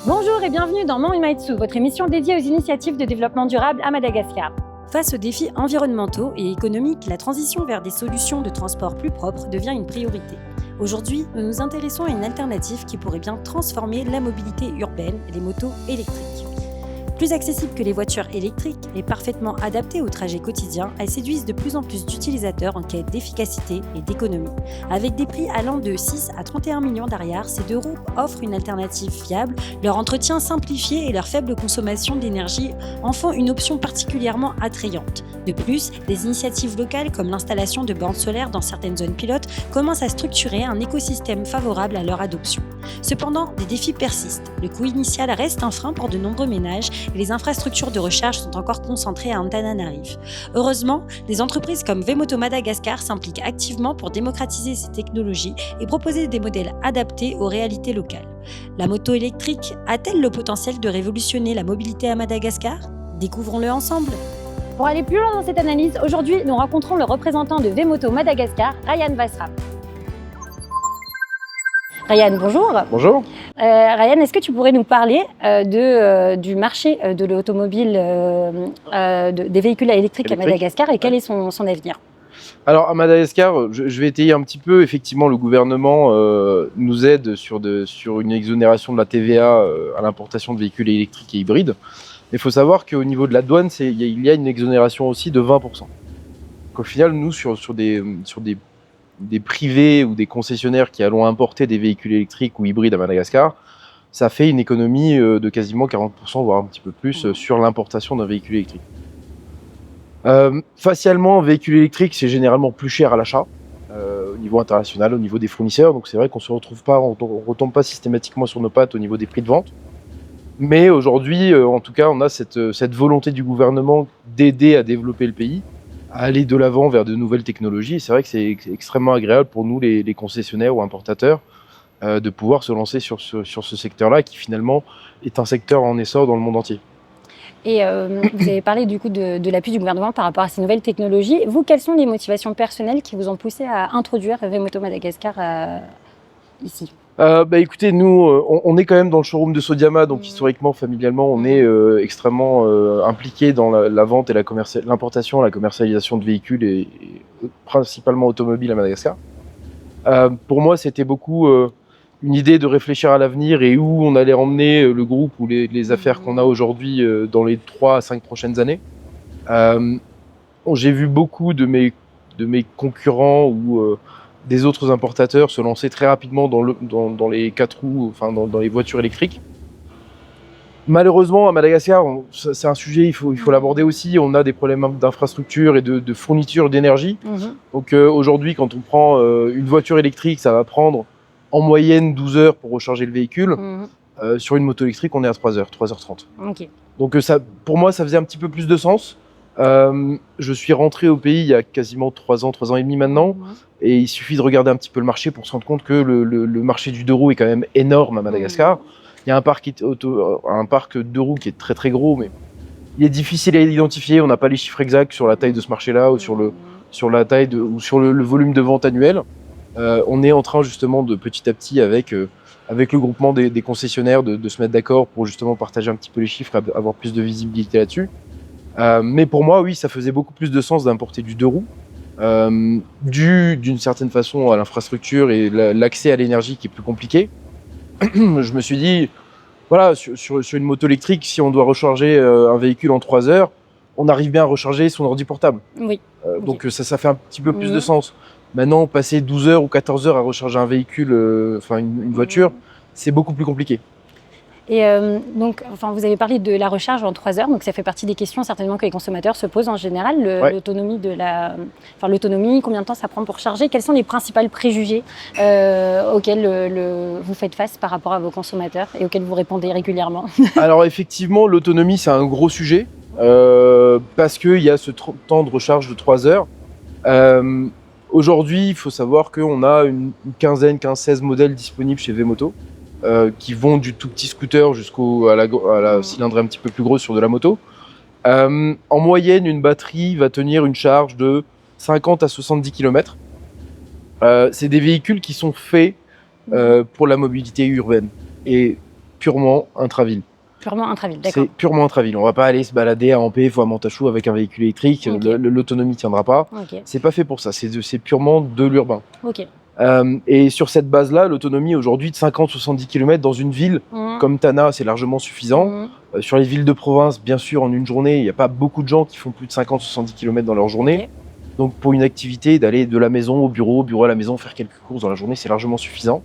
Bonjour et bienvenue dans Mon Umaitsu, votre émission dédiée aux initiatives de développement durable à Madagascar. Face aux défis environnementaux et économiques, la transition vers des solutions de transport plus propres devient une priorité. Aujourd'hui, nous nous intéressons à une alternative qui pourrait bien transformer la mobilité urbaine, les motos électriques. Plus accessibles que les voitures électriques et parfaitement adaptées au trajet quotidien, elles séduisent de plus en plus d'utilisateurs en quête d'efficacité et d'économie. Avec des prix allant de 6 à 31 millions d'ariars, ces deux roues offrent une alternative fiable, leur entretien simplifié et leur faible consommation d'énergie en font une option particulièrement attrayante. De plus, des initiatives locales comme l'installation de bornes solaires dans certaines zones pilotes commencent à structurer un écosystème favorable à leur adoption. Cependant, des défis persistent. Le coût initial reste un frein pour de nombreux ménages et les infrastructures de recharge sont encore concentrées à Antananarive. Heureusement, des entreprises comme Vemoto Madagascar s'impliquent activement pour démocratiser ces technologies et proposer des modèles adaptés aux réalités locales. La moto électrique a-t-elle le potentiel de révolutionner la mobilité à Madagascar ? Découvrons-le ensemble. Pour aller plus loin dans cette analyse, aujourd'hui, nous rencontrons le représentant de Vemoto Madagascar, Ryan Vasram. Ryan, bonjour. Bonjour. Ryan, est-ce que tu pourrais nous parler du marché de l'automobile, des véhicules électriques à Madagascar et quel est son avenir ? Alors à Madagascar, je vais étayer un petit peu. Effectivement, le gouvernement nous aide sur une exonération de la TVA à l'importation de véhicules électriques et hybrides. Il faut savoir qu'au niveau de la douane, il y a une exonération aussi de 20%. Donc, au final, nous, sur des privés ou des concessionnaires qui allons importer des véhicules électriques ou hybrides à Madagascar, ça fait une économie de quasiment 40%, voire un petit peu plus, sur l'importation d'un véhicule électrique. Facialement, un véhicule électrique, c'est généralement plus cher à l'achat, au niveau international, au niveau des fournisseurs, donc c'est vrai qu'on ne retombe pas systématiquement sur nos pattes au niveau des prix de vente. Mais aujourd'hui, en tout cas, on a cette volonté du gouvernement d'aider à développer le pays, à aller de l'avant vers de nouvelles technologies. Et c'est vrai que c'est extrêmement agréable pour nous, les concessionnaires ou importateurs, de pouvoir se lancer sur ce secteur-là, qui finalement est un secteur en essor dans le monde entier. Et vous avez parlé du coup de l'appui du gouvernement par rapport à ces nouvelles technologies. Vous, quelles sont les motivations personnelles qui vous ont poussé à introduire Vemoto Madagascar ici ? Écoutez, nous, on est quand même dans le showroom de Sodiama, donc historiquement, familialement, on est extrêmement impliqué dans la vente et l'importation, la commercialisation de véhicules et principalement automobiles à Madagascar. Pour moi, c'était beaucoup une idée de réfléchir à l'avenir et où on allait emmener le groupe ou les affaires qu'on a aujourd'hui dans les 3 à 5 prochaines années. J'ai vu beaucoup de mes concurrents ou des autres importateurs se lancer très rapidement dans les 4 roues, enfin dans les voitures électriques. Malheureusement, à Madagascar, c'est un sujet, il faut l'aborder aussi. On a des problèmes d'infrastructure et de fourniture d'énergie. Donc aujourd'hui, quand on prend une voiture électrique, ça va prendre en moyenne 12 heures pour recharger le véhicule. Sur une moto électrique, on est à 3 heures, 3h30. Okay. Donc pour moi, ça faisait un petit peu plus de sens. Je suis rentré au pays il y a quasiment 3 ans et demi maintenant, et il suffit de regarder un petit peu le marché pour se rendre compte que le marché du deux roues est quand même énorme à Madagascar. Il y a un parc deux roues qui est très très gros, mais il est difficile à identifier. On n'a pas les chiffres exacts sur la taille de ce marché-là ou sur la taille ou sur le volume de vente annuel. On est en train justement de petit à petit avec le groupement des concessionnaires de se mettre d'accord pour justement partager un petit peu les chiffres, avoir plus de visibilité là-dessus. Mais pour moi, oui, ça faisait beaucoup plus de sens d'importer du deux roues, dû d'une certaine façon à l'infrastructure et l'accès à l'énergie qui est plus compliqué. Je me suis dit, voilà, sur une moto électrique, si on doit recharger un véhicule en 3 heures, on arrive bien à recharger son ordi portable. Oui. Donc ça fait un petit peu plus de sens. Maintenant, passer 12 heures ou 14 heures à recharger un véhicule, une voiture, c'est beaucoup plus compliqué. Et donc, vous avez parlé de la recharge en 3 heures, donc ça fait partie des questions certainement que les consommateurs se posent en général. L'autonomie l'autonomie, combien de temps ça prend pour charger ? Quels sont les principaux préjugés auxquels vous faites face par rapport à vos consommateurs et auxquels vous répondez régulièrement ? Alors effectivement, l'autonomie, c'est un gros sujet parce qu'il y a ce temps de recharge de 3 heures. Aujourd'hui, il faut savoir qu'on a une 15-16 modèles disponibles chez Vemoto. Qui vont du tout petit scooter jusqu'à la cylindrée un petit peu plus grosse sur de la moto. En moyenne, une batterie va tenir une charge de 50 à 70 km. C'est des véhicules qui sont faits pour la mobilité urbaine. Et purement intra-ville. Purement intra-ville, d'accord. C'est purement intra-ville. On va pas aller se balader à Ampé ou à Montachou avec un véhicule électrique. Okay. L'autonomie tiendra pas. Okay. C'est pas fait pour ça. C'est purement de l'urbain. Ok. Et sur cette base-là, l'autonomie aujourd'hui de 50-70 km dans une ville comme Tana, c'est largement suffisant. Sur les villes de province, bien sûr, en une journée, il n'y a pas beaucoup de gens qui font plus de 50-70 km dans leur journée. Okay. Donc pour une activité, d'aller de la maison au bureau à la maison, faire quelques courses dans la journée, c'est largement suffisant.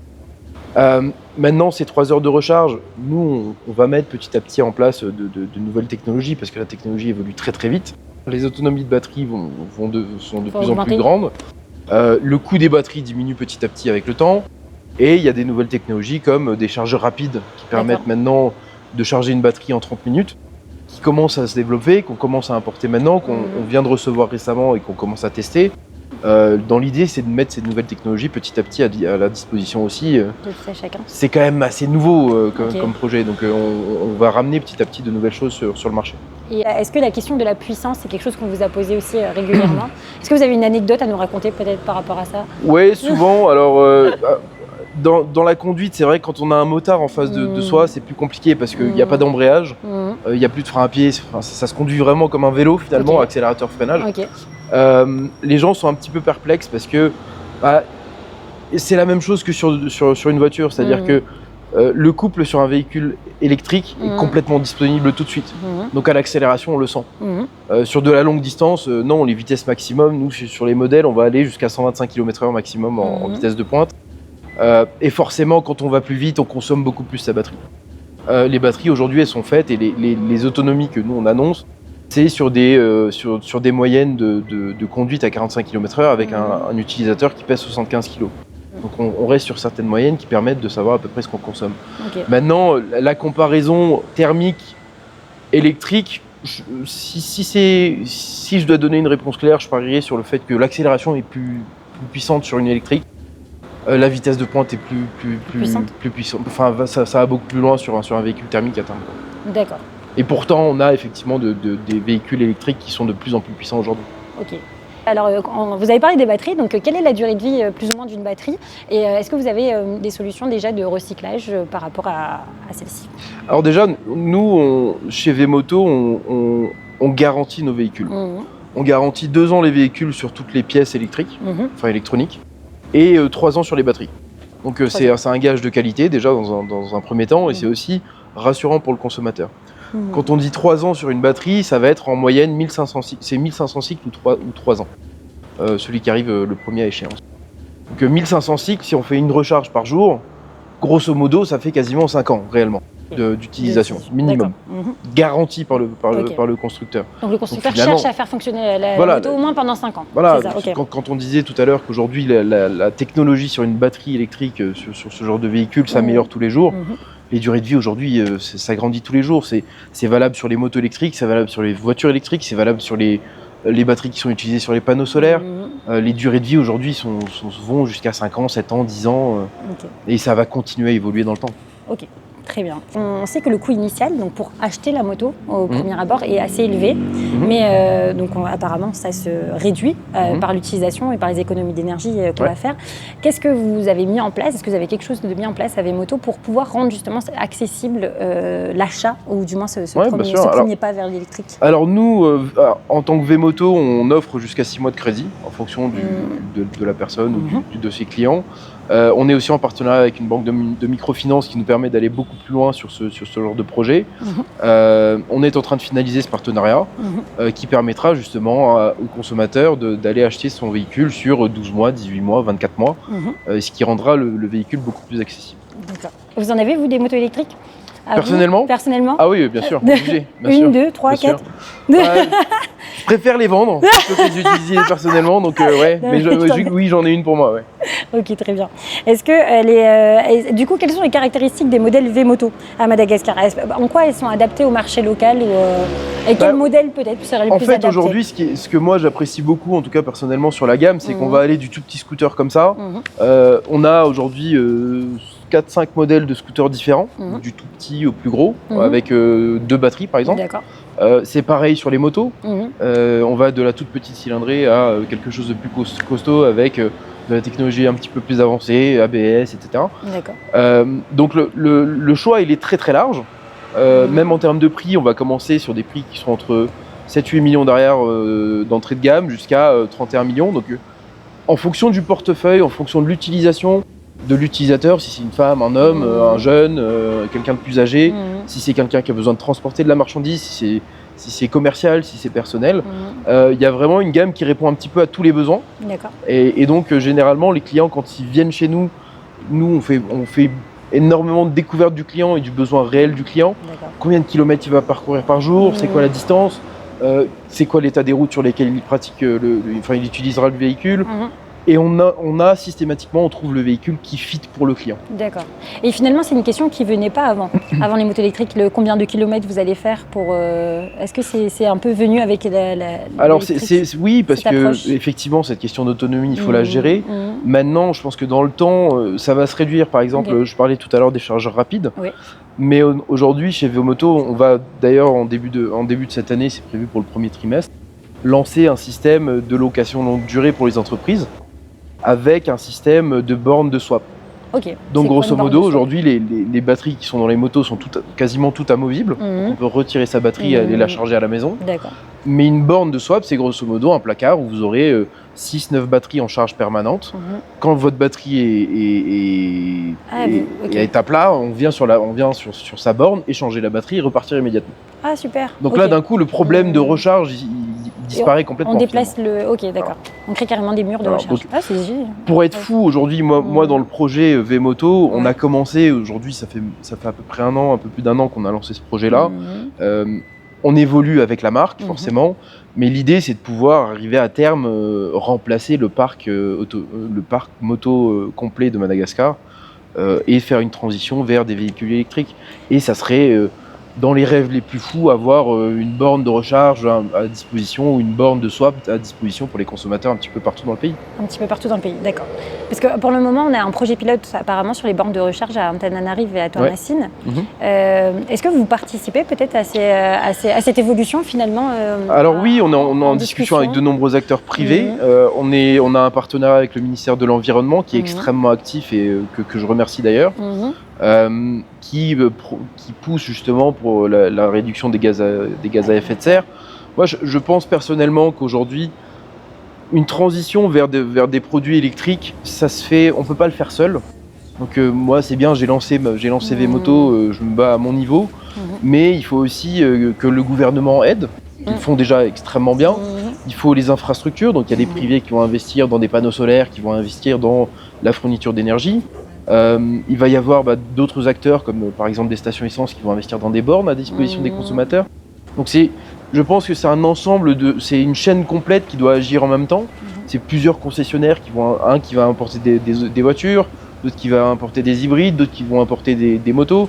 Maintenant, ces 3 heures de recharge, nous, on va mettre petit à petit en place de nouvelles technologies parce que la technologie évolue très très vite. Les autonomies de batterie sont de plus en plus grandes. Le coût des batteries diminue petit à petit avec le temps. Et il y a des nouvelles technologies comme des chargeurs rapides qui permettent maintenant de charger une batterie en 30 minutes, qui commencent à se développer, qu'on commence à importer maintenant, qu'on vient de recevoir récemment et qu'on commence à tester. Dans l'idée, c'est de mettre ces nouvelles technologies petit à petit à la disposition aussi. C'est quand même assez nouveau comme projet, donc on va ramener petit à petit de nouvelles choses sur le marché. Et est-ce que la question de la puissance, c'est quelque chose qu'on vous a posé aussi régulièrement? Est-ce que vous avez une anecdote à nous raconter peut-être par rapport à ça? Oui, souvent. Alors, dans la conduite, c'est vrai que quand on a un motard en face de soi, c'est plus compliqué parce qu'il n'y a pas d'embrayage, il n'y a plus de frein à pied, ça se conduit vraiment comme un vélo finalement, accélérateur, freinage. Les gens sont un petit peu perplexes parce que c'est la même chose que sur une voiture, c'est-à-dire que le couple sur un véhicule électrique est complètement disponible tout de suite. Donc à l'accélération, on le sent. Sur de la longue distance, non, les vitesses maximum, nous sur les modèles, on va aller jusqu'à 125 km/h maximum en vitesse de pointe. Et forcément, quand on va plus vite, on consomme beaucoup plus sa batterie. Les batteries aujourd'hui, elles sont faites et les autonomies que nous on annonce, c'est sur des moyennes de conduite à 45 km/h avec un utilisateur qui pèse 75 kg. Donc on reste sur certaines moyennes qui permettent de savoir à peu près ce qu'on consomme. Maintenant, la comparaison thermique électrique, si je dois donner une réponse claire, je parierais sur le fait que l'accélération est plus puissante sur une électrique. La vitesse de pointe est plus puissante. Enfin, ça va beaucoup plus loin sur un véhicule thermique à terme. D'accord. Et pourtant, on a effectivement des véhicules électriques qui sont de plus en plus puissants aujourd'hui. Ok. Alors, vous avez parlé des batteries, donc quelle est la durée de vie plus ou moins d'une batterie? Et est-ce que vous avez des solutions déjà de recyclage par rapport à celle-ci? Alors déjà, nous, chez Vemoto, on garantit nos véhicules. On garantit 2 ans les véhicules sur toutes les pièces électriques, enfin électroniques, et 3 ans sur les batteries. Donc c'est un gage de qualité déjà dans un premier temps, et c'est aussi rassurant pour le consommateur. Quand on dit 3 ans sur une batterie, ça va être en moyenne 1500 cycles. C'est 1500 cycles ou 3 ans, celui qui arrive le premier à échéance. Donc 1500 cycles, si on fait une recharge par jour, grosso modo, ça fait quasiment 5 ans réellement d'utilisation, minimum. Garanti par le constructeur. Donc le constructeur cherche à faire fonctionner la moto au moins pendant 5 ans. Voilà, quand on disait tout à l'heure qu'aujourd'hui la technologie sur une batterie électrique, sur ce genre de véhicule s'améliore tous les jours, les durées de vie aujourd'hui, ça grandit tous les jours. C'est valable sur les motos électriques, c'est valable sur les voitures électriques, c'est valable sur les batteries qui sont utilisées sur les panneaux solaires. Les durées de vie aujourd'hui vont jusqu'à 5 ans, 7 ans, 10 ans. Et ça va continuer à évoluer dans le temps. Ok. Très bien. On sait que le coût initial, donc pour acheter la moto au premier abord, est assez élevé, mais donc apparemment ça se réduit par l'utilisation et par les économies d'énergie qu'on va faire. Qu'est-ce que vous avez mis en place? Est-ce que vous avez quelque chose de mis en place à Vemoto pour pouvoir rendre justement accessible l'achat, ou du moins ce premier pas vers l'électrique? Alors nous, en tant que Vemoto, on offre jusqu'à 6 mois de crédit en fonction de la personne ou de ses clients. On est aussi en partenariat avec une banque de microfinance qui nous permet d'aller beaucoup plus loin sur ce genre de projet. On est en train de finaliser ce partenariat qui permettra justement au consommateur d'aller acheter son véhicule sur 12 mois, 18 mois, 24 mois, ce qui rendra le véhicule beaucoup plus accessible. D'accord. Vous en avez, vous, des motos électriques? Personnellement? Ah oui, bien sûr. Obligé, bien 1, 2, 3, 4. Je préfère les vendre plutôt que les utiliser personnellement, donc oui, j'en ai une pour moi. Ok, très bien. Est-ce que du coup, quelles sont les caractéristiques des modèles Vemoto à Madagascar? En quoi elles sont adaptées au marché local et quel modèle peut-être serait le plus adapté? En fait, aujourd'hui, ce que moi j'apprécie beaucoup, en tout cas personnellement sur la gamme, c'est qu'on va aller du tout petit scooter comme ça. On a aujourd'hui 4-5 modèles de scooters différents, du tout petit au plus gros, avec 2 batteries par exemple. D'accord. C'est pareil sur les motos. On va de la toute petite cylindrée à quelque chose de plus costaud avec de la technologie un petit peu plus avancée, ABS, etc. D'accord. Donc le choix, il est très très large. Même en termes de prix, on va commencer sur des prix qui sont entre 7-8 millions derrière d'entrée de gamme jusqu'à 31 millions. Donc en fonction du portefeuille, en fonction de l'utilisation de l'utilisateur, si c'est une femme, un homme, un jeune, quelqu'un de plus âgé, si c'est quelqu'un qui a besoin de transporter de la marchandise, si c'est commercial, si c'est personnel, il y a vraiment une gamme qui répond un petit peu à tous les besoins. D'accord. Et donc généralement les clients, quand ils viennent chez nous, on fait énormément de découvertes du client et du besoin réel du client. Combien de kilomètres il va parcourir par jour, c'est quoi la distance, c'est quoi l'état des routes sur lesquelles il pratique, il utilisera le véhicule. Et on a systématiquement, on trouve le véhicule qui fit pour le client. D'accord. Et finalement, c'est une question qui venait pas avant les motos électriques. Combien de kilomètres vous allez faire pour est-ce que c'est un peu venu avec Alors oui, parce que effectivement, cette question d'autonomie, il faut la gérer. Maintenant, je pense que dans le temps, ça va se réduire. Par exemple, je parlais tout à l'heure des chargeurs rapides. Oui. Mais aujourd'hui, chez Veomoto, on va d'ailleurs en début de cette année, c'est prévu pour le premier trimestre, lancer un système de location longue durée pour les entreprises, avec un système de bornes de swap. Okay. Donc grosso modo, aujourd'hui, les batteries qui sont dans les motos sont quasiment toutes amovibles. On peut retirer sa batterie et aller la charger à la maison. D'accord. Mais une borne de swap, c'est grosso modo un placard où vous aurez 6-9 batteries en charge permanente. Quand votre batterie est à plat, on vient sur sa borne, échanger la batterie et repartir immédiatement. Ah super. Donc là, d'un coup, le problème de recharge, il disparaît complètement. On déplace Ok, d'accord. On crée carrément des murs de recharge. C'est génial. Pour être fou, aujourd'hui, moi dans le projet Veomoto, on a commencé, aujourd'hui, ça fait à peu près un peu plus d'un an qu'on a lancé ce projet-là. On évolue avec la marque, forcément, mais l'idée, c'est de pouvoir arriver à terme remplacer le parc moto complet de Madagascar et faire une transition vers des véhicules électriques. Et ça serait, dans les rêves les plus fous, avoir une borne de recharge à disposition ou une borne de swap à disposition pour les consommateurs un petit peu partout dans le pays. Un petit peu partout dans le pays, d'accord. Parce que pour le moment, on a un projet pilote apparemment sur les bornes de recharge à Antananarive et à Toamasine. Est-ce que vous participez peut-être à cette évolution finalement Alors oui, on est en discussion avec de nombreux acteurs privés. On a un partenariat avec le ministère de l'Environnement qui est extrêmement actif et que je remercie d'ailleurs. Qui pousse justement pour la réduction des gaz à effet de serre. Moi, je pense personnellement qu'aujourd'hui, une transition vers des produits électriques, ça se fait, on ne peut pas le faire seul. Donc moi, c'est bien, j'ai lancé Veomoto, je me bats à mon niveau, mais il faut aussi que le gouvernement aide. Ils le font déjà extrêmement bien. Il faut les infrastructures, donc il y a des privés qui vont investir dans des panneaux solaires, qui vont investir dans la fourniture d'énergie. Il va y avoir d'autres acteurs comme par exemple des stations essence qui vont investir dans des bornes à disposition des consommateurs. Donc je pense que c'est un ensemble c'est une chaîne complète qui doit agir en même temps. C'est plusieurs concessionnaires qui va importer des voitures, d'autres qui va importer des hybrides, d'autres qui vont importer des motos.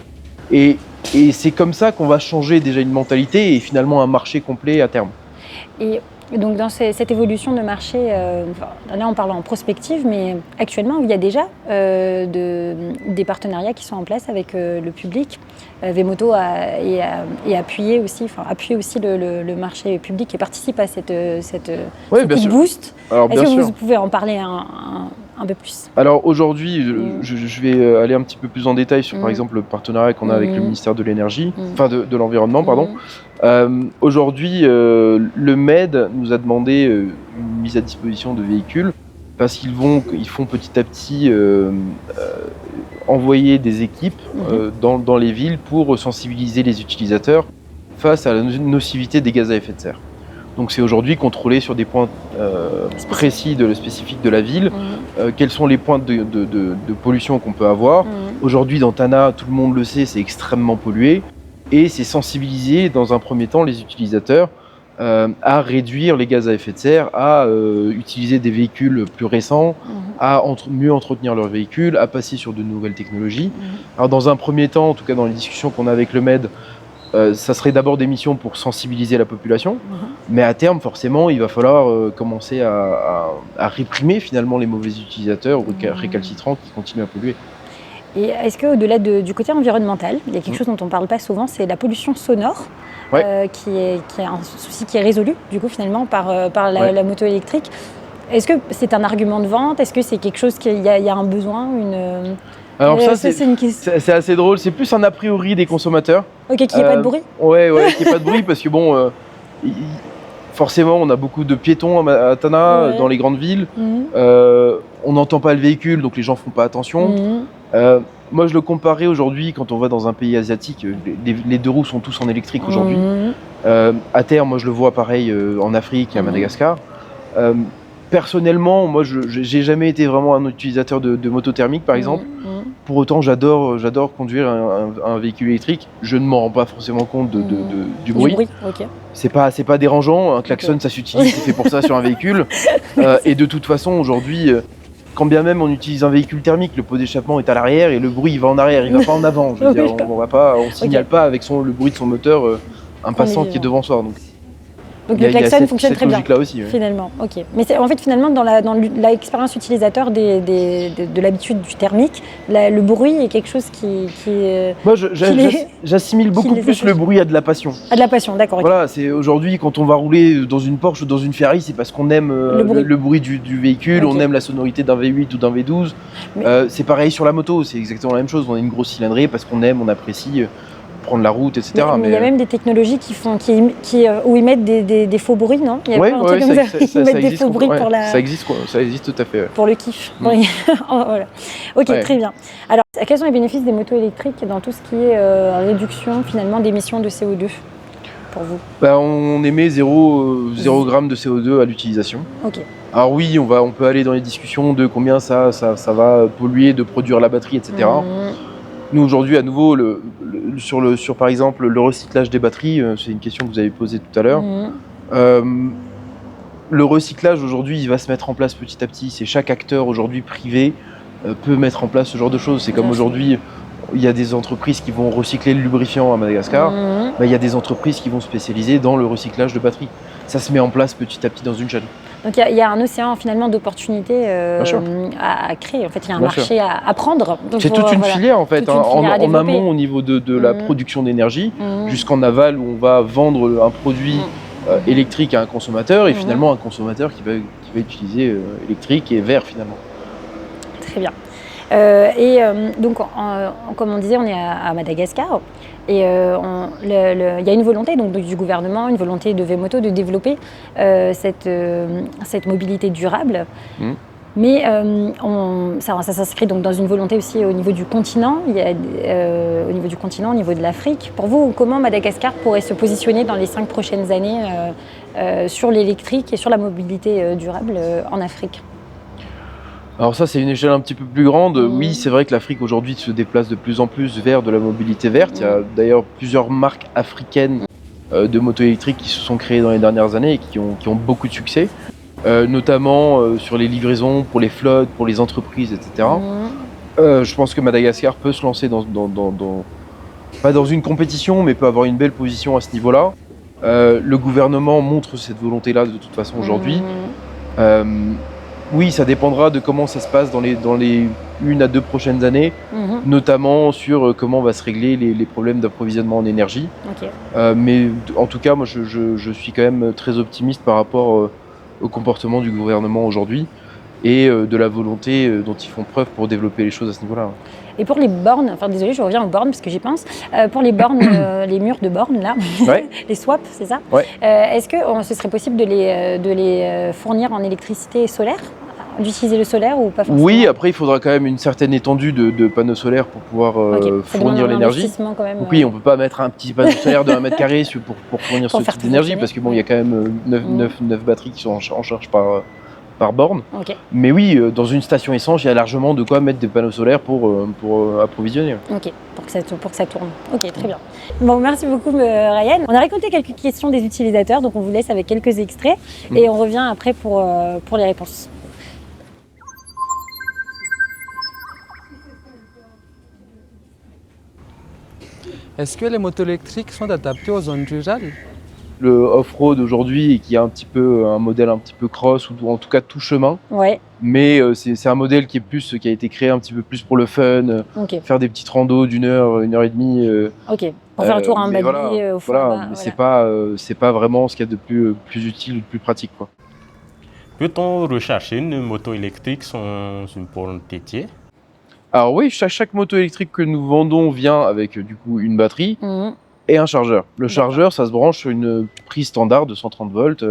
Et c'est comme ça qu'on va changer déjà une mentalité et finalement un marché complet à terme. Et donc dans cette évolution de marché, là on parle en prospective, mais actuellement il y a déjà des partenariats qui sont en place avec le public. Veomoto appuie aussi le marché public et participe à cette coup de boost. Est-ce que vous pouvez en parler un peu plus? Alors aujourd'hui, je vais aller un petit peu plus en détail sur par exemple le partenariat qu'on a avec le ministère de l'énergie, de l'environnement, pardon. Aujourd'hui, le MED nous a demandé une mise à disposition de véhicules parce qu'ils font petit à petit envoyer des équipes dans les villes pour sensibiliser les utilisateurs face à la nocivité des gaz à effet de serre. Donc c'est aujourd'hui contrôlé sur des points précis spécifiques de la ville, quels sont les points de pollution qu'on peut avoir. Aujourd'hui dans Tana, tout le monde le sait, c'est extrêmement pollué. Et c'est sensibiliser dans un premier temps les utilisateurs à réduire les gaz à effet de serre, à utiliser des véhicules plus récents, à mieux entretenir leurs véhicules, à passer sur de nouvelles technologies. Alors dans un premier temps, en tout cas dans les discussions qu'on a avec le MED, ça serait d'abord des missions pour sensibiliser la population, mais à terme forcément il va falloir commencer à réprimer finalement les mauvais utilisateurs ou récalcitrants qui continuent à polluer. Et est-ce qu'au-delà du côté environnemental, il y a quelque chose dont on ne parle pas souvent, c'est la pollution sonore, qui est un souci qui est résolu du coup finalement par la moto électrique. Est-ce que c'est un argument de vente? Est-ce que c'est quelque chose qu'il y a un besoin, Alors ça, une question. c'est assez drôle. C'est plus un a priori des consommateurs. Ok, qu'il n'y ait pas de bruit. Ouais, qu'il n'y ait pas de bruit parce que bon, forcément, on a beaucoup de piétons à Tana, dans les grandes villes. On n'entend pas le véhicule, donc les gens font pas attention. Moi, je le comparais aujourd'hui, quand on va dans un pays asiatique, les deux roues sont tous en électrique aujourd'hui. À terre, moi, je le vois pareil en Afrique et à Madagascar. Personnellement, moi, j'ai jamais été vraiment un utilisateur de moto thermique, par exemple. Pour autant, j'adore conduire un véhicule électrique. Je ne m'en rends pas forcément compte du bruit. Okay. C'est pas dérangeant. Un klaxon, ça s'utilise, c'est fait pour ça sur un véhicule. Et de toute façon, aujourd'hui, quand bien même on utilise un véhicule thermique, le pot d'échappement est à l'arrière et le bruit il va en arrière, il va pas en avant. Je veux dire, on signale pas avec le bruit de son moteur un passant qui est devant soi. Donc le klaxon fonctionne très bien, aussi, finalement. Ok. Mais en fait, finalement, dans l'expérience utilisateur de l'habitude du thermique, le bruit est quelque chose qui moi, j'assimile beaucoup plus le bruit à de la passion. À de la passion, d'accord. Voilà, c'est aujourd'hui, quand on va rouler dans une Porsche ou dans une Ferrari, c'est parce qu'on aime le bruit du véhicule, on aime la sonorité d'un V8 ou d'un V12. C'est pareil sur la moto, c'est exactement la même chose. On a une grosse cylindrée parce qu'on aime, on apprécie prendre la route, etc. Mais il y a même des technologies où ils mettent des faux bruits, non? Oui, ça mettent des faux bruits pour la... Ça existe tout à fait. Ouais. Pour le kiff. Oui. Voilà. Ok, très bien. Alors, quels sont les bénéfices des motos électriques dans tout ce qui est réduction finalement d'émissions de CO2 pour vous? On émet 0 g de CO2 à l'utilisation. Ok. Alors oui, on peut aller dans les discussions de combien ça va polluer de produire la batterie, etc. Nous aujourd'hui, à nouveau, sur par exemple le recyclage des batteries, c'est une question que vous avez posée tout à l'heure. Le recyclage aujourd'hui, il va se mettre en place petit à petit. C'est chaque acteur aujourd'hui privé peut mettre en place ce genre de choses. C'est comme aujourd'hui, il y a des entreprises qui vont recycler le lubrifiant à Madagascar. Il y a des entreprises qui vont se spécialiser dans le recyclage de batteries. Ça se met en place petit à petit dans une chaîne. Donc il y a un océan finalement d'opportunités à créer. En fait, il y a un marché à prendre. C'est toute une filière en fait, en amont au niveau de la production d'énergie, jusqu'en aval où on va vendre un produit électrique à un consommateur et finalement un consommateur qui va utiliser électrique et vert finalement. Très bien. Donc, comme on disait, on est à Madagascar et il y a une volonté donc, du gouvernement, une volonté de Vemoto de développer cette mobilité durable. Mais ça s'inscrit donc dans une volonté aussi au niveau du continent, au niveau de l'Afrique. Pour vous, comment Madagascar pourrait se positionner dans les 5 prochaines années sur l'électrique et sur la mobilité durable en Afrique ? Alors ça, c'est une échelle un petit peu plus grande. Oui, c'est vrai que l'Afrique aujourd'hui se déplace de plus en plus vers de la mobilité verte. Il y a d'ailleurs plusieurs marques africaines de motos électriques qui se sont créées dans les dernières années et qui ont beaucoup de succès, notamment sur les livraisons, pour les flottes, pour les entreprises, etc. Je pense que Madagascar peut se lancer pas dans une compétition, mais peut avoir une belle position à ce niveau-là. Le gouvernement montre cette volonté-là de toute façon aujourd'hui. Oui, ça dépendra de comment ça se passe dans les 1 à 2 prochaines années, notamment sur comment on va se régler les problèmes d'approvisionnement en énergie. Mais en tout cas, moi, je suis quand même très optimiste par rapport au comportement du gouvernement aujourd'hui et de la volonté dont ils font preuve pour développer les choses à ce niveau-là. Et pour les bornes, enfin désolé, je reviens aux bornes parce que j'y pense. Pour les bornes, les murs de bornes là, les swaps, c'est ça. Est-ce que ce serait possible de les fournir en électricité solaire, d'utiliser le solaire ou pas forcément? Oui, après il faudra quand même une certaine étendue de panneaux solaires pour pouvoir fournir l'énergie. Donc oui, on peut pas mettre un petit panneau solaire de 1 mètre carré pour fournir ce type d'énergie parce que bon, il y a quand même 9 batteries qui sont en charge par borne. Mais oui, dans une station essence, il y a largement de quoi mettre des panneaux solaires pour approvisionner. Ok, pour que ça tourne. Ok, très bien. Bon, merci beaucoup Ryan. On a récolté quelques questions des utilisateurs, donc on vous laisse avec quelques extraits et on revient après pour les réponses. Est-ce que les motos électriques sont adaptées aux zones rurales? Le off-road aujourd'hui, qui est un modèle un petit peu cross ou en tout cas tout chemin. Mais c'est un modèle qui a été créé un petit peu plus pour le fun, faire des petites randos d'1 heure, 1 heure et demie. Pour faire le tour à un Bali au fond. Mais c'est pas vraiment ce qu'il y a de plus utile ou de plus pratique, quoi. Peut-on rechercher une moto électrique sans une borne dédiée? Alors oui, chaque moto électrique que nous vendons vient avec du coup une batterie Mhm. et un chargeur. Le D'accord. chargeur, ça se branche sur une prise standard de 130 volts,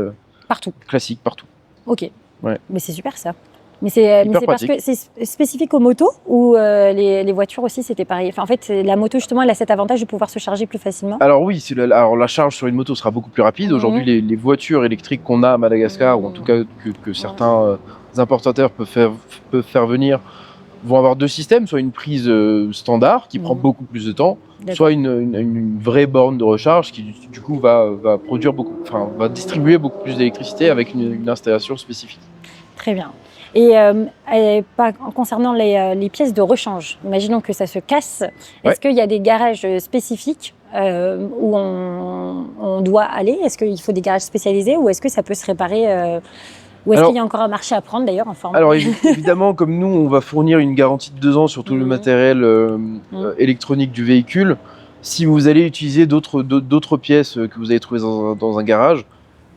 Partout. classique partout. Ok. Ouais. Mais c'est super ça. Mais c'est parce pratique. que c'est spécifique aux motos ou les voitures aussi c'était pareil. Enfin, en fait, la moto justement, elle a cet avantage de pouvoir se charger plus facilement. Alors oui, alors la charge sur une moto sera beaucoup plus rapide. Mhm. Aujourd'hui, les voitures électriques qu'on a à Madagascar, ou en tout cas que certains importateurs peuvent faire venir, vont avoir deux systèmes, soit une prise standard qui prend beaucoup plus de temps, D'accord. soit une vraie borne de recharge qui du coup va produire va distribuer beaucoup plus d'électricité avec une installation spécifique. Très bien. Et concernant les pièces de rechange, imaginons que ça se casse. Est-ce qu'il y a des garages spécifiques où on doit aller? Est-ce qu'il faut des garages spécialisés ou est-ce que ça peut se réparer ou est-ce qu'il y a encore un marché à prendre d'ailleurs enfin, Alors évidemment, comme nous, on va fournir une garantie de 2 ans sur tout le matériel électronique du véhicule. Si vous allez utiliser d'autres pièces que vous allez trouver dans un garage,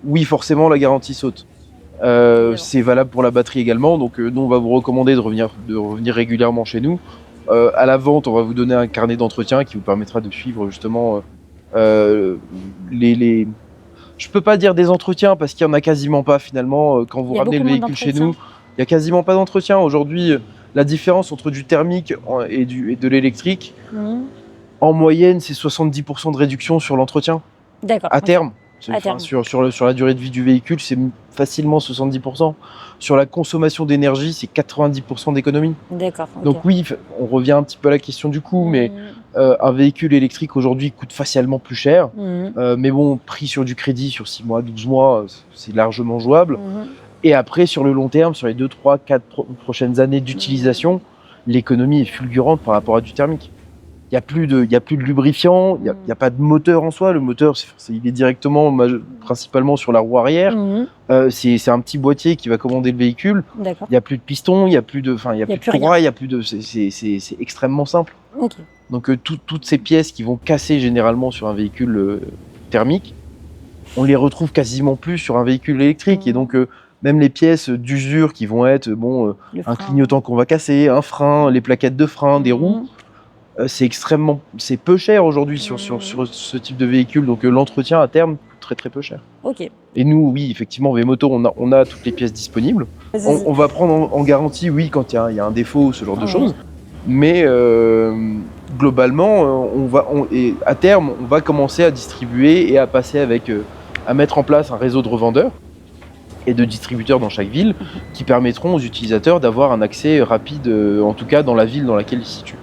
oui, forcément, la garantie saute. C'est valable pour la batterie également, donc nous on va vous recommander de revenir régulièrement chez nous. À la vente, on va vous donner un carnet d'entretien qui vous permettra de suivre justement je peux pas dire des entretiens parce qu'il y en a quasiment pas finalement. Quand vous ramenez le véhicule chez nous, il y a quasiment pas d'entretien. Aujourd'hui, la différence entre du thermique et de l'électrique, en moyenne, c'est 70% de réduction sur l'entretien. D'accord. À terme. terme. Sur la durée de vie du véhicule, c'est facilement 70%. Sur la consommation d'énergie, c'est 90% d'économie. D'accord. Donc oui, on revient un petit peu à la question du coût, mais un véhicule électrique aujourd'hui coûte facialement plus cher. Mais bon, pris sur du crédit sur 6 mois, 12 mois, c'est largement jouable. Et après, sur le long terme, sur les 2, 3, 4 prochaines années d'utilisation, l'économie est fulgurante par rapport à du thermique. Il n'y a plus de lubrifiant, il n'y a pas de moteur en soi. Le moteur, il est directement, principalement sur la roue arrière. C'est un petit boîtier qui va commander le véhicule. Il n'y a plus de piston, il n'y a plus de courroie, c'est extrêmement simple. Okay. Donc toutes ces pièces qui vont casser généralement sur un véhicule thermique, on les retrouve quasiment plus sur un véhicule électrique. Et donc même les pièces d'usure qui vont être un clignotant qu'on va casser, un frein, les plaquettes de frein, des roues. C'est peu cher aujourd'hui sur ce type de véhicule, donc l'entretien à terme coûte très très peu cher. Ok. Et nous, oui, effectivement, Vmoto, on a toutes les pièces disponibles. On va prendre en garantie, oui, quand il y a un défaut, ce genre de choses. Mais globalement, à terme, on va commencer à distribuer et à passer à mettre en place un réseau de revendeurs et de distributeurs dans chaque ville qui permettront aux utilisateurs d'avoir un accès rapide, en tout cas dans la ville dans laquelle ils se situent.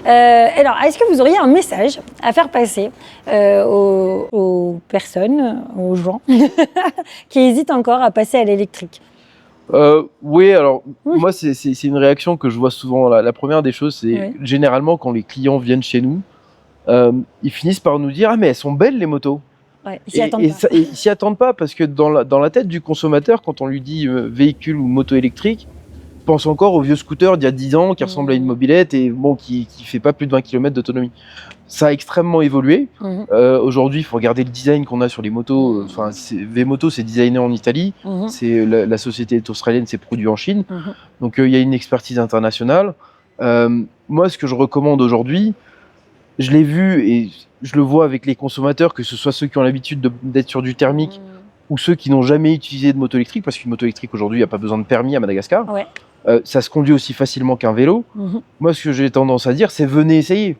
Alors, est-ce que vous auriez un message à faire passer aux personnes, aux gens qui hésitent encore à passer à l'électrique? Oui, alors moi c'est une réaction que je vois souvent. La première des choses, c'est généralement quand les clients viennent chez nous, ils finissent par nous dire « Ah mais elles sont belles les motos !» Ouais, ils s'y attendent pas parce que dans la tête du consommateur, quand on lui dit véhicule ou moto électrique, pense encore au vieux scooter d'il y a 10 ans qui ressemble à une mobilette et qui fait pas plus de 20 km d'autonomie. Ça a extrêmement évolué. Aujourd'hui, il faut regarder le design qu'on a sur les motos. Vmoto, c'est designé en Italie. C'est la société est australienne, c'est produit en Chine. Donc il y a une expertise internationale. Moi, ce que je recommande aujourd'hui, je l'ai vu et je le vois avec les consommateurs, que ce soit ceux qui ont l'habitude d'être sur du thermique ou ceux qui n'ont jamais utilisé de moto électrique, parce qu'une moto électrique aujourd'hui, il n'y a pas besoin de permis à Madagascar. Ça se conduit aussi facilement qu'un vélo. Moi, ce que j'ai tendance à dire, c'est venez essayer.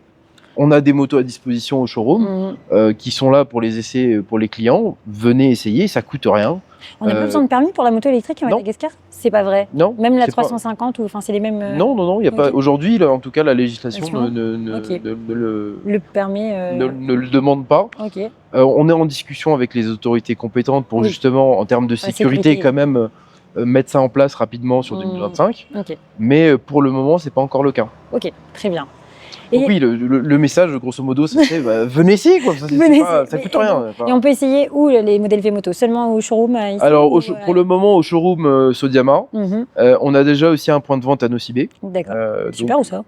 On a des motos à disposition au showroom qui sont là pour les essais pour les clients. Venez essayer, ça coûte rien. On n'a pas besoin de permis pour la moto électrique à Madagascar? C'est pas vrai? Non. Même la 350 ou c'est les mêmes. Non, il y a pas. Aujourd'hui, en tout cas, la législation ne le demande pas. On est en discussion avec les autorités compétentes pour justement, en termes de sécurité, quand même mettre ça en place rapidement sur 2025. Mais pour le moment, c'est pas encore le cas. Ok, très bien. Donc oui, le message, grosso modo, c'est venez essayer, quoi. Ça coûte rien. Et on peut essayer où les modèles Vmoto? Seulement au showroom ici? Alors, pour le moment, au showroom Sodiama, on a déjà aussi un point de vente à Nocibé. D'accord. Super, où ça?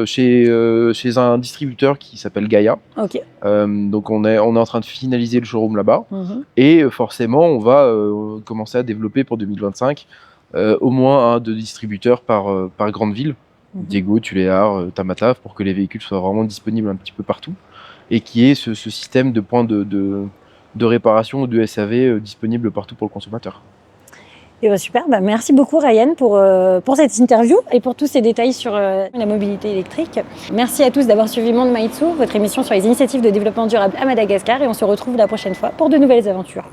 chez un distributeur qui s'appelle Gaia. Ok. Donc on est en train de finaliser le showroom là-bas. Mhm. Et forcément, on va commencer à développer pour 2025 au moins 1 à 2 distributeurs par grande ville. Diego, Tuléar, Tamatave, pour que les véhicules soient vraiment disponibles un petit peu partout. Et qu'il y ait ce système de points de réparation ou de SAV disponible partout pour le consommateur. Et super, merci beaucoup Ryan pour cette interview et pour tous ces détails sur la mobilité électrique. Merci à tous d'avoir suivi Monde Maïtsu, votre émission sur les initiatives de développement durable à Madagascar, et on se retrouve la prochaine fois pour de nouvelles aventures.